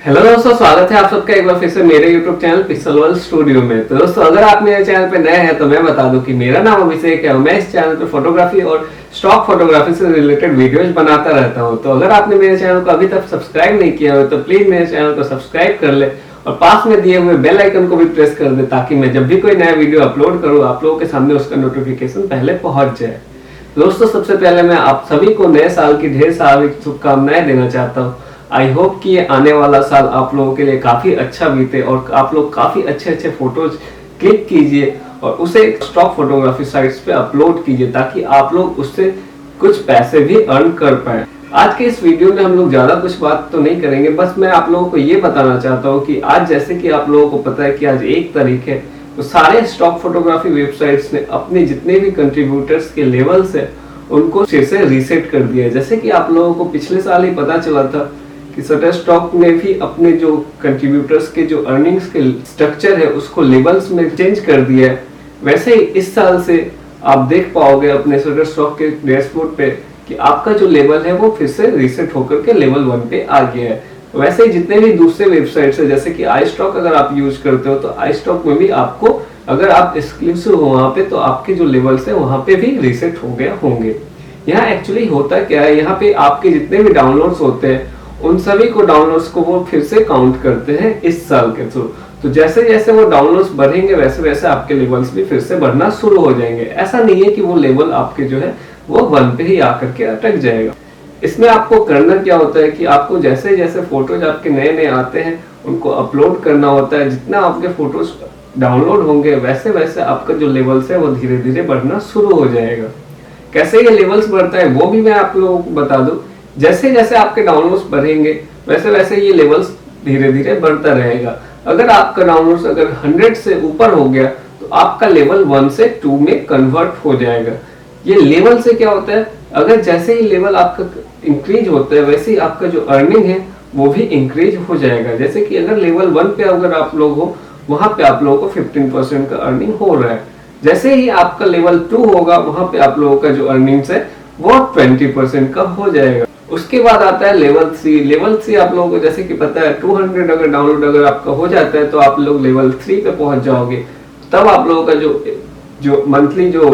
Hello दोस्तों, स्वागत है आप सबका एक बार फिर से मेरे YouTube channel pixel world studio में। तो दोस्तों, अगर आप मेरे चैनल पे नए हैं तो मैं बता दूं कि मेरा नाम अभिषेक है और मैं इस चैनल पे फोटोग्राफी और स्टॉक फोटोग्राफी से रिलेटेड वीडियोज बनाता रहता हूं। तो अगर आपने मेरे चैनल को अभी तक सब्सक्राइब नहीं किया हो तो प्लीज मेरे चैनल को सब्सक्राइब कर ले और पास में दिए हुए बेल आइकन को भी प्रेस कर दे, ताकि मैं जब भी कोई नया वीडियो अपलोड करूँ आप लोगों के सामने उसका नोटिफिकेशन पहले पहुंच जाए। दोस्तों, सबसे पहले मैं आप सभी को नए साल की ढेर सारी शुभकामनाएं देना चाहता हूँ। आई होप कि ये आने वाला साल आप लोगों के लिए काफी अच्छा बीते और आप लोग काफी अच्छे अच्छे फोटोज क्लिक कीजिए और उसे स्टॉक फोटोग्राफी साइट्स पे अपलोड कीजिए, ताकि आप लोग उससे कुछ पैसे भी अर्न कर पाए। आज के इस वीडियो में हम लोग ज्यादा कुछ बात तो नहीं करेंगे, बस मैं आप लोगों को ये बताना चाहता हूँ कि आज जैसे कि आप लोगों को पता है कि आज 1 तारीख है, तो सारे स्टॉक फोटोग्राफी वेबसाइट्स ने अपने जितने भी कंट्रीब्यूटर्स के लेवल्स है उनको फिर से रीसेट कर दिया है। जैसे कि आप लोगों को पिछले साल ही पता चला था कि शटरस्टॉक ने भी अपने जो कंट्रीब्यूटर्स के जो अर्निंग्स के स्ट्रक्चर है उसको लेवल्स में चेंज कर दिया है। वैसे ही इस साल से आप देख पाओगे अपने शटरस्टॉक के डैशबोर्ड पे कि आपका जो लेवल है वो फिर से रीसेट होकर के लेवल 1 पे आ गया है। वैसे ही जितने भी दूसरे वेबसाइट्स है, जैसे कि आई स्टॉक अगर आप यूज करते हो तो आई स्टॉक में भी आपको, अगर आप एक्सक्लूसिव हो वहां पे, तो आपके जो लेवल्स है वहां पे भी रीसेट हो गया होंगे। यहाँ एक्चुअली होता क्या है, यहाँ पे आपके जितने भी डाउनलोड्स होते हैं उन सभी को डाउनलोड्स को वो फिर से काउंट करते हैं इस साल के थ्रू। तो जैसे जैसे वो डाउनलोड्स बढ़ेंगे वैसे वैसे आपके लेवल्स भी फिर से बढ़ना शुरू हो जाएंगे। ऐसा नहीं है कि वो लेवल आपके जो है वो 1 पे ही आकर के अटक जाएगा। इसमें आपको करना क्या होता है कि आपको जैसे जैसे फोटोज आपके नए नए आते हैं उनको अपलोड करना होता है। जितना आपके फोटोज डाउनलोड होंगे वैसे वैसे आपका जो लेवल्स है वो धीरे धीरे बढ़ना शुरू हो जाएगा। कैसे ये लेवल्स बढ़ता है वो भी मैं आप लोगों को बता दूं। जैसे जैसे आपके डाउनलोड्स बढ़ेंगे वैसे वैसे ये लेवल्स धीरे धीरे बढ़ता रहेगा। अगर आपका डाउनलोड्स अगर 100 से ऊपर हो गया तो आपका लेवल 1 से 2 में कन्वर्ट हो जाएगा। ये लेवल से क्या होता है, अगर जैसे ही लेवल आपका इंक्रीज होता है वैसे ही आपका जो अर्निंग है वो भी इंक्रीज हो जाएगा। जैसे कि अगर लेवल 1 पे अगर आप लोग हो, वहां पे आप लोगों को 15% का अर्निंग हो रहा है। जैसे ही आपका लेवल 2 होगा वहां पे आप लोगों का जो अर्निंग्स है वो 20% का हो जाएगा। उसके बाद आता है लेवल 3। लेवल 3 आप लोगों को जैसे कि पता है 200 अगर डाउनलोड अगर आपका हो जाता है तो आप लोग लेवल 3 पे पहुंच जाओगे। तब आप लोगों का जो मंथली जो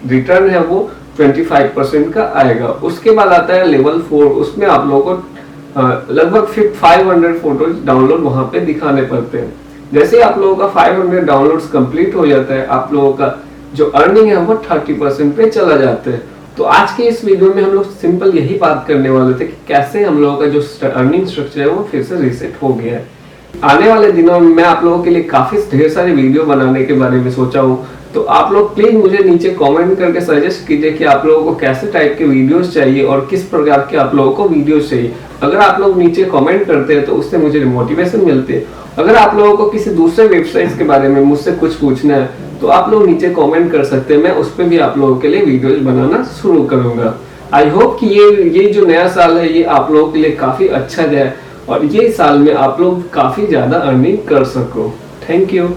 रिटर्न है वो 25% का आएगा। उसके बाद आता है लेवल 4। उसमें आप लोगों को लगभग 500 फोटोज डाउनलोड वहां पे दिखाने पड़ते हैं। जैसे आप लोगों का 500 डाउनलोड्स कंप्लीट हो जाता है, आप लोगों का जो अर्निंग है वो 30% पे चला जाता है। तो आज के इस वीडियो में हम लोग सिंपल यही बात करने वाले थे कि कैसे हम लोगों का जो अर्निंग स्ट्रक्चर है वो फिर से रीसेट हो गया है। आने वाले दिनों में मैं आप लोगों के लिए काफी ढेर सारे वीडियो बनाने के बारे में सोचा हूँ। तो आप लोग प्लीज मुझे नीचे कमेंट करके सजेस्ट कीजिए कि आप लोगों को कैसे टाइप के वीडियोस चाहिए और किस प्रकार के आप लोगों को वीडियोस चाहिए। अगर आप लोग नीचे कमेंट करते हैं तो उससे मुझे मोटिवेशन मिलती है। अगर आप लोगों को किसी दूसरे वेबसाइट्स के बारे में मुझसे कुछ पूछना है तो आप लोग नीचे कमेंट कर सकते हैं, मैं उस पर भी आप लोगों के लिए वीडियोज बनाना शुरू करूंगा। आई होप कि ये जो नया साल है ये आप लोगों के लिए काफी अच्छा जाए और ये साल में आप लोग काफी ज्यादा अर्निंग कर सको। Thank you.